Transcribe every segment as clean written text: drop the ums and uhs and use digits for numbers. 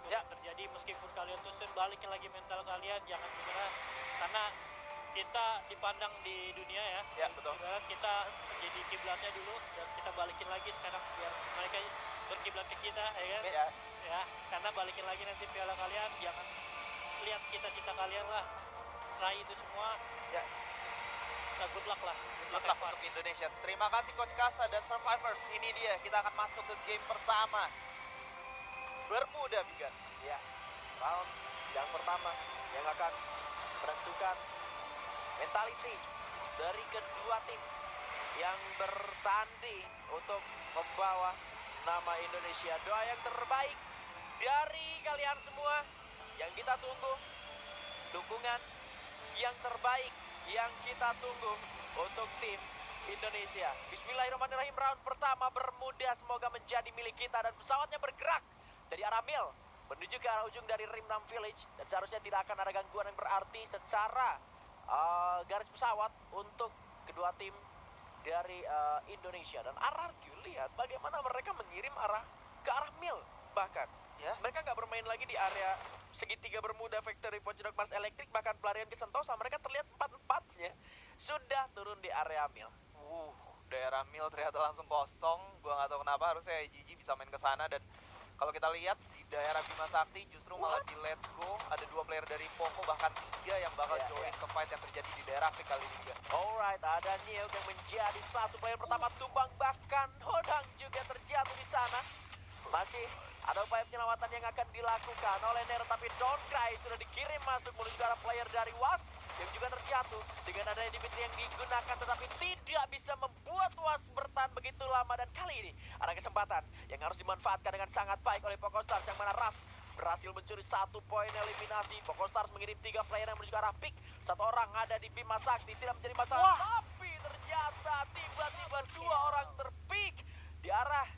apapun yang terjadi, meskipun kalian tuh balikin lagi mental kalian, jangan menyerah, karena kita dipandang di dunia ya. Ya, betul. Ibarat kita jadi kiblatnya dulu dan kita balikin lagi sekarang biar mereka berkiblat ke kita, ya kan? Yes. Ya, karena balikin lagi nanti piala kalian, jangan lihat cita-cita kalian lah, raih itu semua. Ya. Nah, good luck lah. Good luck untuk Indonesia. Terima kasih Coach Kasa dan Survivors. Ini dia, kita akan masuk ke game pertama. Bermuda, Bigan. Ya, round yang pertama yang akan menentukan mentality dari kedua tim yang bertanding untuk membawa nama Indonesia. Doa yang terbaik dari kalian semua yang kita tunggu, dukungan yang terbaik yang kita tunggu untuk tim Indonesia. Bismillahirrahmanirrahim. Round pertama Bermuda semoga menjadi milik kita dan pesawatnya bergerak dari arah Mil menuju ke arah ujung dari Rimnam Village, dan seharusnya tidak akan ada gangguan yang berarti secara garis pesawat untuk kedua tim dari Indonesia. Dan RRQ lihat bagaimana mereka mengirim ke arah Mil bahkan. Yes. Mereka nggak bermain lagi di area segitiga Bermuda, Factory, Pojok Mars Elektrik, bahkan pelarian ke Sentosa. Mereka terlihat empat-empatnya sudah turun di area Mil. Daerah Mil ternyata langsung kosong. Gua nggak tahu kenapa, harusnya Gigi bisa main ke sana. Dan kalau kita lihat di daerah Bima Sakti justru malah di let go. Ada 2 player dari Poco, bahkan 3 yang bakal join ke fight yang terjadi di daerah Fik kali ini juga. Alright, ada Neo yang menjadi satu player pertama tumbang, bahkan Hodang juga terjatuh di sana. Masih ada upaya penyelamatan yang akan dilakukan oleh Nero, tapi Don't Cry sudah dikirim masuk menuju ke arah player dari Was yang juga terjatuh dengan adanya Dimitri yang digunakan, tetapi tidak bisa membuat Was bertahan begitu lama. Dan kali ini ada kesempatan yang harus dimanfaatkan dengan sangat baik oleh Pokostars, yang mana Ras berhasil mencuri 1 poin eliminasi. Pokostars mengirim 3 player yang menuju ke arah pick. 1 orang ada di Bima Sakti, tidak menjadi masalah. Tapi ternyata tiba-tiba 2 orang terpick di arah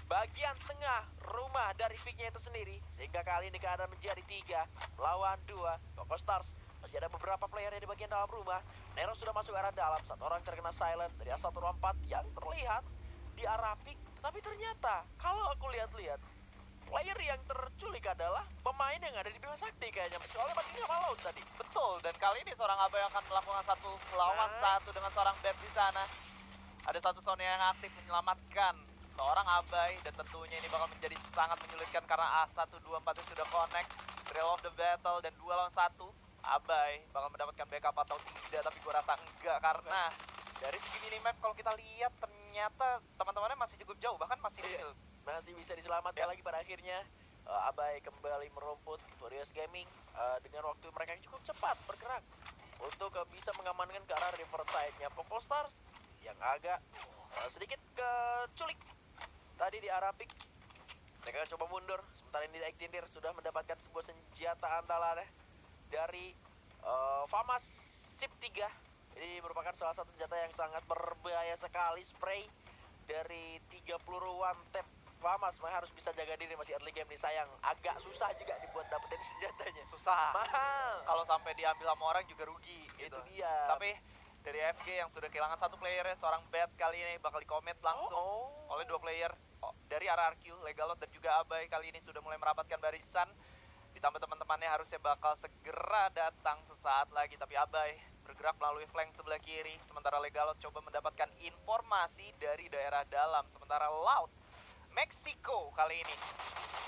bagian tengah rumah dari picknya itu sendiri, sehingga kali ini keadaan menjadi 3 melawan 2. Pokostars masih ada beberapa player di bagian dalam rumah. Nero sudah masuk ke arah dalam. 1 orang terkena silent dari A124 yang terlihat di arah pick. Tapi ternyata kalau aku lihat-lihat, player yang terculik adalah pemain yang ada di Bima Sakti kayaknya. Soalnya matinya Malaut tadi. Betul, dan kali ini seorang Abai akan melakukan 1 lawan 1 dengan seorang Beb di sana. Ada 1 Sonya yang aktif menyelamatkan seorang Abai, dan tentunya ini bakal menjadi sangat menyulitkan karena A124 sudah connect. Thrill of the battle dan 2 lawan 1. Abai bakal mendapatkan backup atau tidak, tapi gua rasa enggak, karena dari segi minimap kalau kita lihat ternyata teman-temannya masih cukup jauh, bahkan masih nil. Masih bisa diselamatkan lagi pada akhirnya. Abai kembali merumput. Furious Gaming dengan waktu mereka yang cukup cepat bergerak untuk bisa mengamankan ke arah Riverside-nya Pokostars yang agak sedikit keculik tadi di arah pick. Mereka akan coba mundur, sementara ini Ektindir sudah mendapatkan sebuah senjata andalan dari Famas Chip 3. Ini merupakan salah satu senjata yang sangat berbahaya sekali. Spray dari 3 peluru one tap. Famas harus bisa jaga diri, masih early game nih. Sayang, agak susah juga dibuat dapetin senjatanya. Susah. Mahal. Kalau sampai diambil sama orang juga rugi gitu. Itu dia. Tapi dari AFG yang sudah kehilangan 1 playernya, seorang Bad kali ini bakal di-commit langsung oleh 2 player dari RRQ, Legalot dan juga Abai. Kali ini sudah mulai merapatkan barisan. Ditambah teman-temannya harusnya bakal segera datang sesaat lagi. Tapi Abai bergerak melalui flank sebelah kiri, sementara Legalot coba mendapatkan informasi dari daerah dalam. Sementara Laut Meksiko kali ini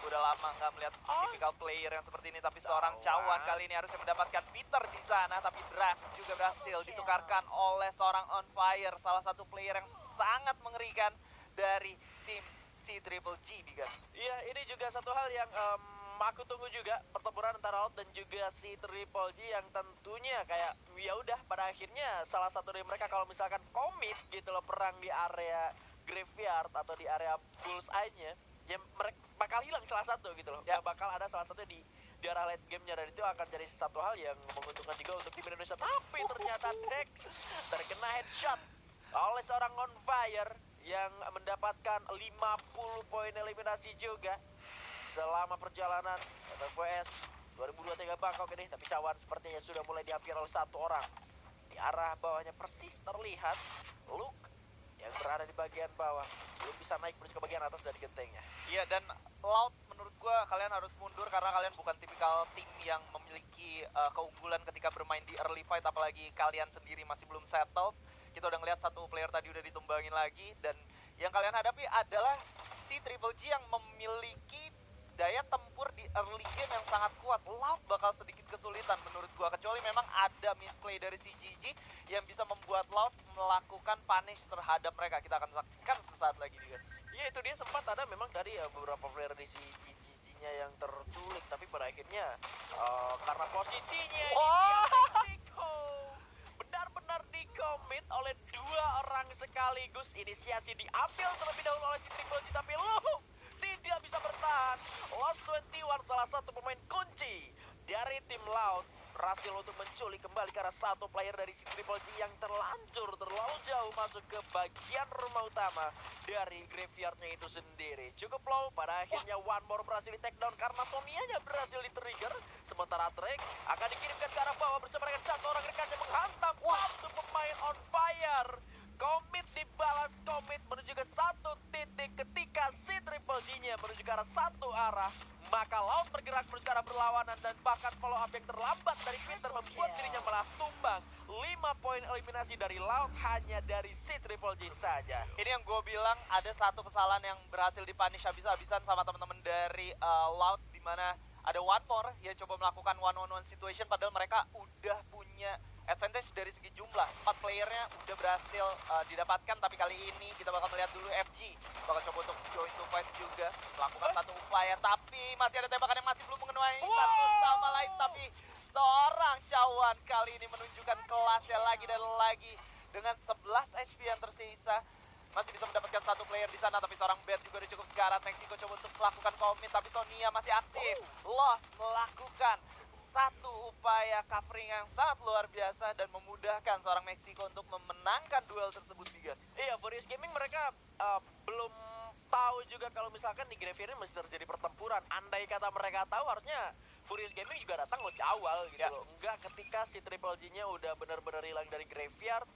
udah lama nggak melihat tipikal player yang seperti ini, tapi seorang cawan kali ini harusnya mendapatkan Peter di sana, tapi Drax juga berhasil ditukarkan oleh seorang On Fire, salah satu player yang sangat mengerikan dari tim C-Triple-G, Bigan. Iya, ini juga satu hal yang aku tunggu juga, pertempuran antara Out dan juga si Triple G, yang tentunya kayak ya udah pada akhirnya salah satu dari mereka kalau misalkan komit gitu loh, perang di area graveyard atau di area bullseye-nya, ya mereka bakal hilang salah satu gitu loh. Ya bakal ada salah satu di arah late game-nya, dan itu akan jadi satu hal yang menguntungkan juga untuk tim Indonesia. Tapi ternyata Dex terkena headshot oleh seorang On Fire yang mendapatkan 50 poin eliminasi juga selama perjalanan FVS 2023 Bangkok ini. Tapi cawan sepertinya sudah mulai dihampiri oleh 1 orang. Di arah bawahnya persis terlihat Luke yang berada di bagian bawah, belum bisa naik menuju ke bagian atas dari gentengnya. Iya, dan Laut menurut gue gue kalian harus mundur karena kalian bukan tipikal tim yang memiliki keunggulan ketika bermain di early fight, apalagi kalian sendiri masih belum settled. Kita udah ngeliat satu player tadi udah ditumbangin lagi, dan yang kalian hadapi adalah si Triple G yang memiliki daya tempur di early game yang sangat kuat. Loud bakal sedikit kesulitan menurut gua, kecuali memang ada misplay dari si GG yang bisa membuat Loud melakukan punish terhadap mereka. Kita akan saksikan sesaat lagi juga. Ya itu dia, sempat ada memang tadi ya beberapa player di si GG-nya yang terculik, tapi pada akhirnya karena posisinya Mexico benar-benar dikomit oleh dua orang sekaligus. Inisiasi diambil terlebih dahulu oleh si Triple G, tapi loh, tidak bisa bertahan. Lost 21, salah satu pemain kunci dari tim Loud, berhasil untuk menculik kembali karena satu player dari si Triple G yang terlancur terlalu jauh masuk ke bagian rumah utama dari graveyardnya itu sendiri. Cukup low, pada akhirnya one more berhasil di take down karena Sonia-nya berhasil di trigger. Sementara Trex akan dikirimkan ke arah bawah bersama dengan satu orang rekannya menghantam satu pemain on fire. Komit dibalas komit menuju ke satu titik ketika si Triple G-nya menuju ke arah satu arah. Maka Loud bergerak menuju ke arah berlawanan dan bahkan follow up yang terlambat dari Peter membuat dirinya malah tumbang. 5 poin eliminasi dari Loud hanya dari si Triple G saja. Ini yang gue bilang, ada satu kesalahan yang berhasil dipunish habis-habisan sama teman-teman dari Loud, di mana ada one more yang coba melakukan one-on-one situation, padahal mereka udah punya advantage dari segi jumlah. 4 playernya udah berhasil didapatkan, tapi kali ini kita bakal melihat dulu FG bakal coba untuk join to fight juga, melakukan satu upaya, tapi masih ada tembakan yang masih belum mengenai satu sama lain. Tapi seorang Cawan kali ini menunjukkan kelasnya lagi dan lagi dengan 11 HP yang tersisa. Masih bisa mendapatkan satu player di sana, tapi seorang Bad juga udah cukup sekarat. Mexico coba untuk melakukan commit, tapi Sonia masih aktif. Lost melakukan satu upaya covering yang sangat luar biasa dan memudahkan seorang Mexico untuk memenangkan duel tersebut, Bigan. Iya, Furious Gaming mereka belum tahu juga kalau misalkan di graveyard ini masih terjadi pertempuran. Andai kata mereka tahu, harusnya Furious Gaming juga datang lebih awal gitu loh. Enggak ketika si Triple G-nya udah benar-benar hilang dari graveyard.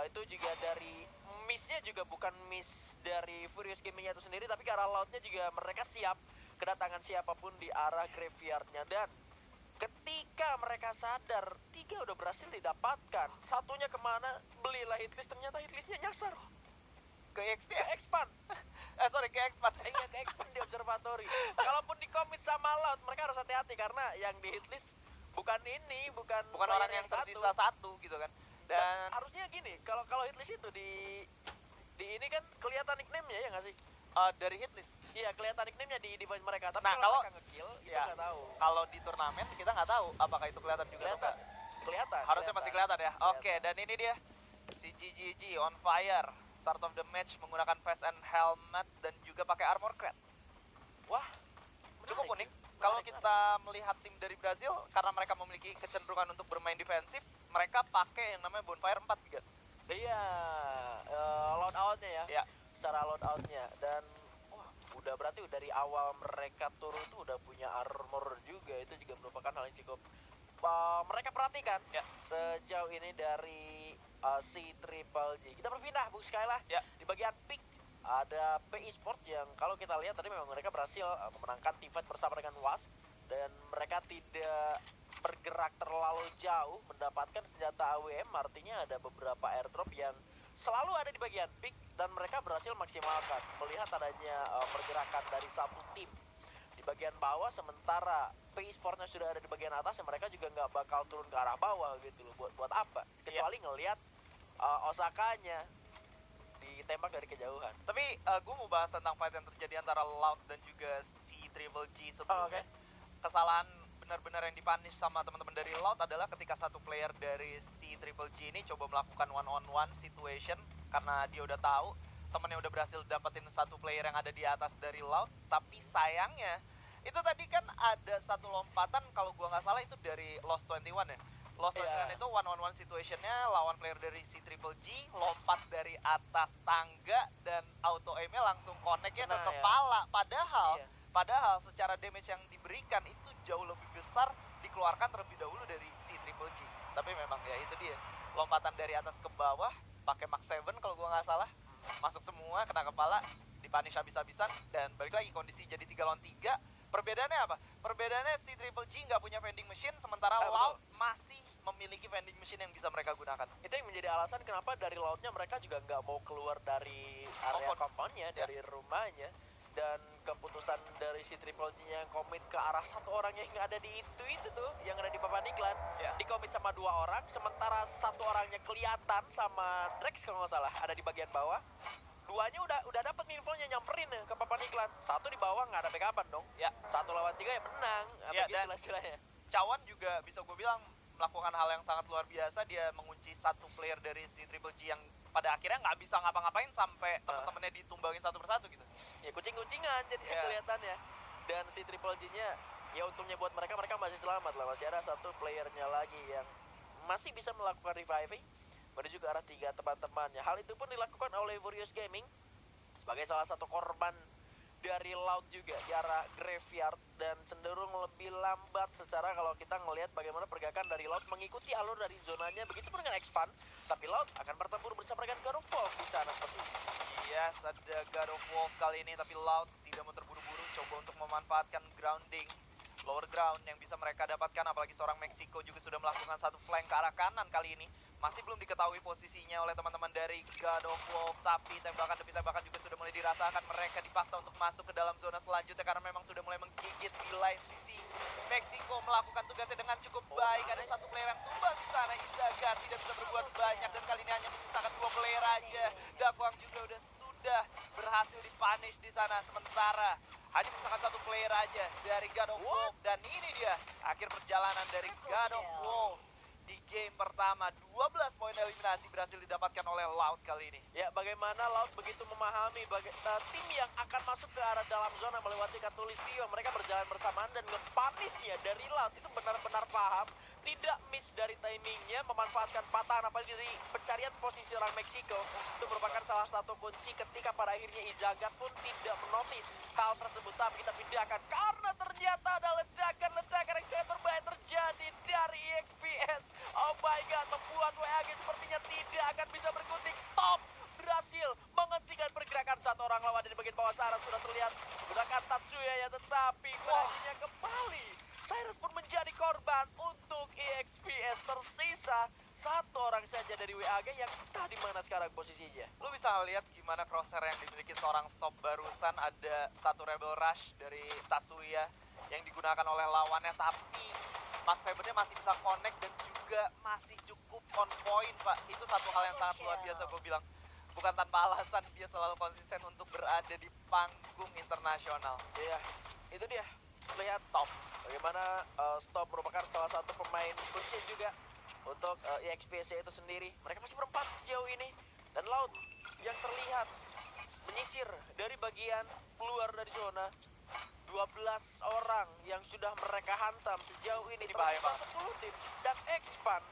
Itu juga dari miss-nya juga bukan miss dari Furious Gaming-nya itu sendiri, tapi ke arah Loud-nya juga mereka siap kedatangan siapapun di arah graveyard-nya. Dan ketika mereka sadar 3 udah berhasil didapatkan, satunya kemana, belilah hitlist, ternyata hitlistnya nyasar Ke ke XPS. expand. Ke expand. Iya, ke expand di observatory. Kalaupun di commit sama Loud, mereka harus hati-hati karena yang di hitlist bukan Bukan player orang yang tersisa satu gitu kan. Dan harusnya gini, kalau hitlist itu di ini kan kelihatan nickname-nya ya nggak sih? dari hitlist, Iya, kelihatan nickname-nya di device mereka. Tapi Nah, kalau kalau- mereka nge-kill, itu ya, nggak tahu. kalau di turnamen kita nggak tahu apakah itu kelihatan juga atau Kelihatan, enggak. kelihatan. Harusnya masih kelihatan ya. Kelihatan. Oke, dan ini dia si GGG on fire. Start of the match menggunakan vest and helmet dan juga pakai armor crate. Wah, Cukup menarik unik. ya. Kalau Menarik, kita melihat tim dari Brazil, karena mereka memiliki kecenderungan untuk bermain defensif, mereka pakai yang namanya bonfire 4 juga. menarik. Iya, load out-nya ya. Ya, Secara load out-nya. Dan wah, udah berarti dari awal mereka turun tuh udah punya armor juga. Itu juga merupakan hal yang cukup mereka perhatikan Ya. sejauh ini dari si Triple G. Kita berpindah Bung Skyla Ya. di bagian pick. Ada PI Sport yang kalau kita lihat tadi memang mereka berhasil memenangkan teamfight bersama dengan WAS, dan mereka tidak bergerak terlalu jauh mendapatkan senjata AWM. Artinya ada beberapa airdrop yang selalu ada di bagian pick dan mereka berhasil maksimalkan melihat adanya pergerakan dari satu tim di bagian bawah, sementara PI Sportnya sudah ada di bagian atas, dan mereka juga nggak bakal turun ke arah bawah gitu loh. Buat apa? Kecuali ngelihat Osakanya ditembak dari kejauhan. tapi gue mau bahas tentang fight yang terjadi antara Loud dan juga si Triple G sebelumnya. Kesalahan benar-benar yang dipunish sama teman-teman dari Loud adalah ketika satu player dari si Triple G ini coba melakukan one-on-one situation karena dia udah tahu temennya udah berhasil dapetin satu player yang ada di atas dari Loud. Tapi sayangnya itu tadi kan ada satu lompatan, kalau gua nggak salah itu dari Lost 21 ya. Lost 21 itu one-on-one situationnya lawan player dari si Triple G, lompat dari atas tangga dan auto aimnya langsung connect-nya ke Kena ya. kepala. Padahal Iya. Padahal secara damage yang diberikan itu jauh lebih besar dikeluarkan terlebih dahulu dari si Triple G. Tapi memang ya itu dia, lompatan dari atas ke bawah pakai Max 7 kalau gua nggak salah, masuk semua kena kepala, dipunish habis-habisan, dan balik lagi kondisi jadi 3 lawan 3. Perbedaannya apa? Perbedaannya si Triple G nggak punya vending machine, sementara betul. Loud masih memiliki vending machine yang bisa mereka gunakan. Itu yang menjadi alasan kenapa dari lautnya mereka juga nggak mau keluar dari area Comfort. komponnya, dari rumahnya. Dan keputusan dari si Triple G yang komit ke arah satu orang yang ada di itu tuh, yang ada di papan iklan, Ya. dikomit sama 2 orang, sementara satu orangnya kelihatan sama Drex kalau nggak salah, ada di bagian bawah. Duanya udah dapet nih infonya, nyamperin ke papan iklan. Satu di bawah nggak ada backupan dong. Ya. 1 lawan 3 ya menang. Ya, Begitu dan- lah istilahnya. Cawan juga bisa gue bilang melakukan hal yang sangat luar biasa. Dia mengunci satu player dari si Triple G yang pada akhirnya nggak bisa ngapa-ngapain sampai teman-temannya ditumbangin satu persatu gitu. Ya kucing-kucingan jadinya Ya. kelihatannya. Dan si Triple G-nya ya untungnya buat mereka masih selamat lah. Masih ada satu playernya lagi yang masih bisa melakukan reviving menuju ke arah 3 teman-temannya. Hal itu pun dilakukan oleh Furious Gaming sebagai salah satu korban dari Loud juga di arah graveyard, dan cenderung lebih lambat secara kalau kita ngelihat bagaimana pergerakan dari Loud mengikuti alur dari zonanya. Begitupun dengan Expand, tapi Loud akan bertempur bersama dengan God of War di sana seperti ini. Yes, ada God of War kali ini, tapi Loud tidak mau terburu-buru, coba untuk memanfaatkan grounding lower ground yang bisa mereka dapatkan, apalagi seorang Meksiko juga sudah melakukan satu flank ke arah kanan kali ini. Masih belum diketahui posisinya oleh teman-teman dari God of War, tapi tembakan demi tembakan juga sudah mulai dirasakan. Mereka dipaksa untuk masuk ke dalam zona selanjutnya karena memang sudah mulai menggigit di lain sisi. Meksiko melakukan tugasnya dengan cukup baik. Ada satu player yang tumbang di sana. Izaga tidak bisa berbuat banyak dan kali ini hanya menyisakan 2 player aja. Dakwang juga sudah berhasil dipunish di sana, sementara hanya menyisakan 1 player aja dari God of War. Dan ini dia akhir perjalanan dari God of War di game pertama. 12 poin eliminasi berhasil didapatkan oleh Loud kali ini. Ya, bagaimana Loud begitu memahami tim yang akan masuk ke arah dalam zona melewati Katulistiwa. Mereka berjalan bersamaan dan ngepanisnya dari Loud itu benar-benar paham. Tidak miss dari timingnya, memanfaatkan patahan apalagi dari pencarian posisi orang Meksiko. Itu merupakan salah satu kunci ketika pada akhirnya Izaga pun tidak menotis hal tersebut. Tapi kita pindahkan karena ternyata ada ledakan yang sangat berbahaya terjadi dari EXPS. Oh my god, membuat WAG sepertinya tidak akan bisa berkutik. Stop! Berhasil menghentikan pergerakan satu orang lawan di bagian bawah sana. Sudah terlihat menggunakan Tatsuya ya, tetapi akhirnya kembali Cyrus pun menjadi korban untuk EXPS. Tersisa satu orang saja dari WAG yang entah di mana sekarang posisinya. Lu bisa lihat gimana crosshair yang dimiliki seorang stop barusan. Ada satu rebel rush dari Tatsuya yang digunakan oleh lawannya, tapi Max Sabernya masih bisa connect dan juga masih cukup on point, Pak. Itu satu hal yang sangat luar biasa gue bilang. Bukan tanpa alasan dia selalu konsisten untuk berada di panggung internasional. Iya, itu dia. Lihat Stop. Bagaimana Stop merupakan salah satu pemain kunci juga untuk EXPS itu sendiri. Mereka masih berempat sejauh ini. Dan Loud yang terlihat menyisir dari bagian keluar dari zona. 12 orang yang sudah mereka hantam sejauh ini. Ini bahaya Tersisa banget. 10 tim. Dan Expand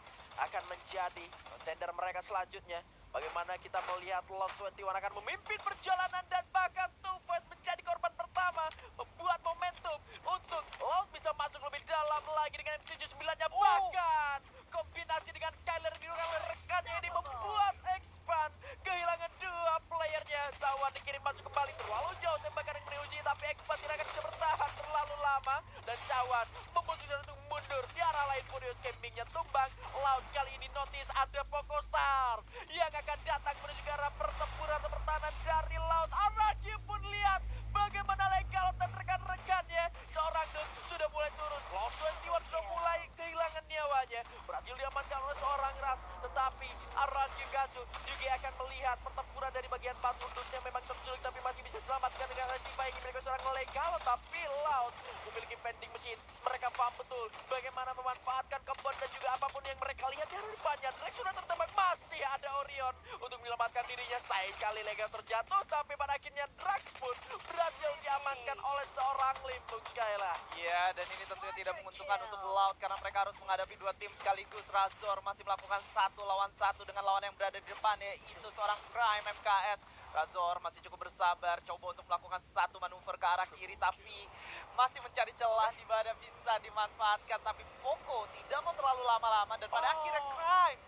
akan menjadi contender mereka selanjutnya. Bagaimana kita melihat Lost 21 akan memimpin perjalanan dan bahkan Two Face menjadi korban pertama, membuat momentum untuk Loud bisa masuk lebih dalam lagi dengan M79-nya. Bahkan kombinasi dengan Skyler dilakukan oleh rekannya ini membuat Expand kehilangan 2 playernya. Cawan dikirim masuk kembali, terlalu jauh tembakan yang diuji, tapi Expand tidak akan bisa bertahan terlalu lama dan Cawan memutuskan untuk mundur. Di arah lain Furious Gaming-nya tumbang. Loud kali ini notice ada Poco Stars yang akan datang menuju ke arah pertempuran atau pertahanan dari Loud. Araki pun lihat bagaimana Legal dan rekan-rekannya. Seorang Dun sudah mulai turun. Lost 21 sudah mulai kehilangan nyawanya. Berhasil diamankan oleh seorang Ras. Tetapi Araki Gasu juga akan melihat pertempuran dari bagian batu. Dutnya memang terculik tapi masih bisa diselamatkan dengan tiba yang dimiliki seorang Legal. Tapi Loud memiliki vending mesin. Mereka paham betul bagaimana memanfaatkan kebun dan juga apapun yang mereka lihat di hadapannya. Rex sudah tertembak, masih ada Orion untuk menyelamatkan dirinya. Sayang sekali Legal terjatuh, tapi pada akhirnya Drax pun berhasil diamankan oleh seorang Limpung Skyla. Ya, dan ini tentunya tidak menguntungkan untuk Loud karena mereka harus menghadapi 2 tim sekaligus. Razor masih melakukan 1 lawan 1 dengan lawan yang berada di depan, yaitu seorang Prime MKS. Razor masih cukup bersabar, coba untuk melakukan satu manuver ke arah kiri, tapi masih mencari celah di mana bisa dimanfaatkan. Tapi Poco tidak mau terlalu lama-lama dan pada akhirnya Crime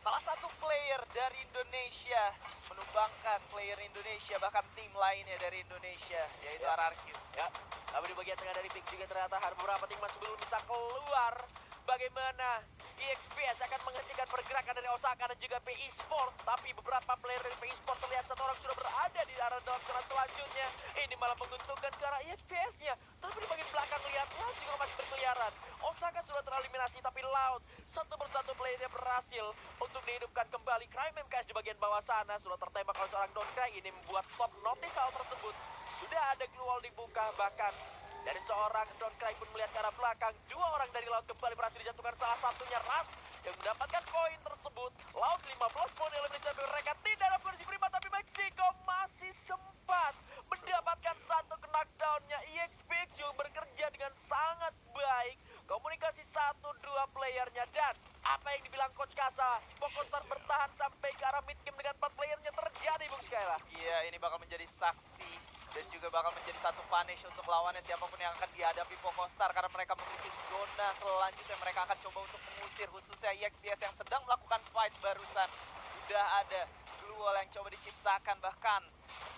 salah satu player dari Indonesia menumbangkan player Indonesia, bahkan tim lainnya dari Indonesia, yaitu Ya. RRQ. Ya, tapi di bagian tengah dari pick juga ternyata ada beberapa tim masih belum bisa keluar. Bagaimana EXPS akan menghentikan pergerakan dari Osaka dan juga PI Sport. Tapi beberapa player dari PI Sport terlihat satu orang sudah berada di arah dalam zona selanjutnya. Ini malah menguntungkan ke arah EXPS-nya. Tapi di bagian belakang lihat Loud juga masih berkeliaran. Osaka sudah tereliminasi tapi Loud satu persatu playernya berhasil untuk dihidupkan kembali. Crime MKS di bagian bawah sana sudah tertembak oleh seorang Donkrai. Ini membuat stop notice hal tersebut. Sudah ada glue wall dibuka, bahkan dari seorang Donkrai pun melihat ke arah belakang. Dua orang dari Laut kembali berhasil dijatuhkan, salah satunya Ras yang mendapatkan poin tersebut. Laut 15 poin eliminasi, tapi mereka tidak dalam kondisi prima. Tapi Meksiko masih sempat mendapatkan satu knockdown-nya. EXPX yang bekerja dengan sangat baik. Komunikasi 1-2 playernya, dan apa yang dibilang Coach Kasa, Pokostar bertahan sampai ke arah mid game dengan 4 playernya terjadi, Bung Skyla. Iya, ini bakal menjadi saksi dan juga bakal menjadi satu punish untuk lawannya siapapun yang akan dihadapi Pokostar, karena mereka memiliki zona selanjutnya. Mereka akan coba untuk mengusir, khususnya EXPS yang sedang melakukan fight barusan. Sudah ada glue wall yang coba diciptakan, bahkan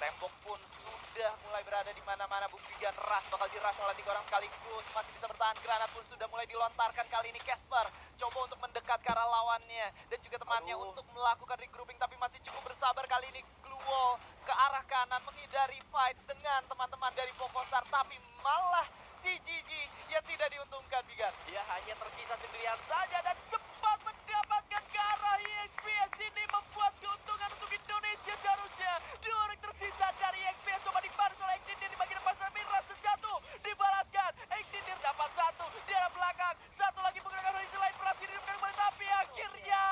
tembok pun sudah mulai berada di mana-mana. Buktikan Ras bakal dirush oleh 3 orang sekaligus, masih bisa bertahan. Granat pun sudah mulai dilontarkan. Kali ini Casper coba untuk mendekat ke arah lawannya dan juga temannya untuk melakukan regrouping, tapi masih cukup bersabar. Kali ini glue wall ke arah kanan menghindari fight dengan teman-teman dari Pokostar, tapi malah si Gigi yang tidak diuntungkan, Bigan. Dia hanya tersisa sendirian saja dan sempat mendapatkan ke arah EXPS. Ini membuat keuntungan untuk Indonesia seharusnya. Dua orang tersisa dari EXPS coba dibalas oleh Ektindir di bagian depan. Miras terjatuh, dibalaskan. Ektindir dapat satu di arah belakang. Satu lagi menggunakan kondisi lain, berhasil dihidupkan kembali. Tapi akhirnya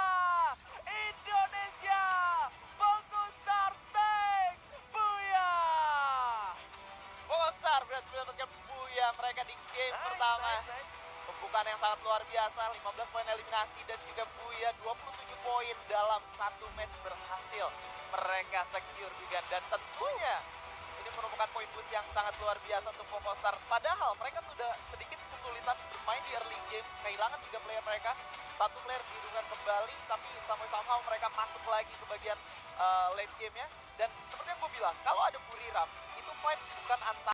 Indonesia Pokostar Stakes Booyah. Pokostar berhasil mendapatkan buya mereka di game pertama. Nice. Pembukaan yang sangat luar biasa, 15 poin eliminasi dan juga buya 27 poin dalam satu match berhasil mereka secure juga. Dan tentunya ini merupakan poin boost yang sangat luar biasa untuk Pokostar. Padahal mereka sudah sedikit kesulitan bermain di early game, kehilangan 3 player mereka. Satu player dihidupkan kembali, tapi somehow mereka masuk lagi ke bagian late game ya. Dan seperti yang gue bilang, kalau ada Buriram, itu fight bukan antara